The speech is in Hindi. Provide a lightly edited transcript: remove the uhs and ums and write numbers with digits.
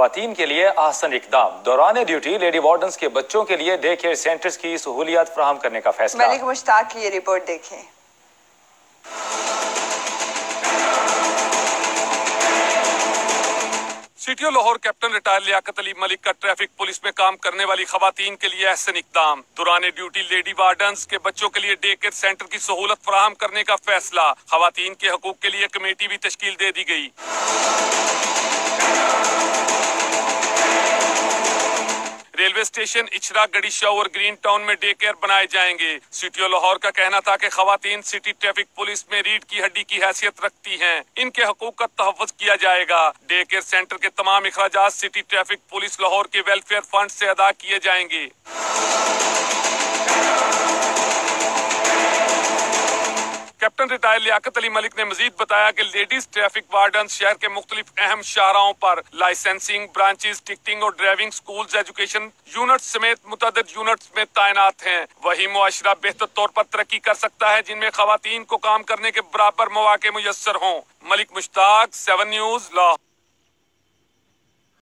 खवातीन के लिए आसान इकदाम। दौरान ड्यूटी लेडी वार्डन्स के बच्चों के लिए डे केयर सेंटर्स की सहूलियत फराहम करने का फैसला। मलिक मुश्ताक की ये रिपोर्ट देखें। City Lahore captain retired Liaqat Ali Malik का ट्रैफिक पुलिस में काम करने वाली खवातीन के लिए एहसन इकदाम। दौरान ड्यूटी लेडी वार्डन्स के बच्चों के लिए डे केयर सेंटर की सहूलत फराहम करने का फैसला। खवातीन के हकूक के लिए कमेटी भी तश्कील दे दी गई। रेलवे स्टेशन इचरा, गड़ी शाह और ग्रीन टाउन में डे केयर बनाए जाएंगे। सिटी लाहौर का कहना था कि खवातीन सिटी ट्रैफिक पुलिस में रीढ़ की हड्डी की हैसियत रखती हैं, इनके हकूक का तहफ़्फ़ुज़ किया जाएगा। डे केयर सेंटर के तमाम इखराजात सिटी ट्रैफिक पुलिस लाहौर के वेलफेयर फंड से अदा किए जाएंगे। कैप्टन रिटायर लियाकत अली मलिक ने मजीद बताया कि लेडीज ट्रैफिक वार्डन शहर के मुख्तलिफ अहम शाहराहों पर लाइसेंसिंग ब्रांचेस, टिकटिंग और ड्राइविंग स्कूल्स, एजुकेशन यूनिट समेत मुतअद्दिद यूनिट्स में तैनात हैं। वही मुआशरा बेहतर तौर पर तरक्की कर सकता है जिनमें खवातीन को काम करने के बराबर मौके मुयस्सर हों। मलिक मुश्ताक, 7 न्यूज़, लाहौर।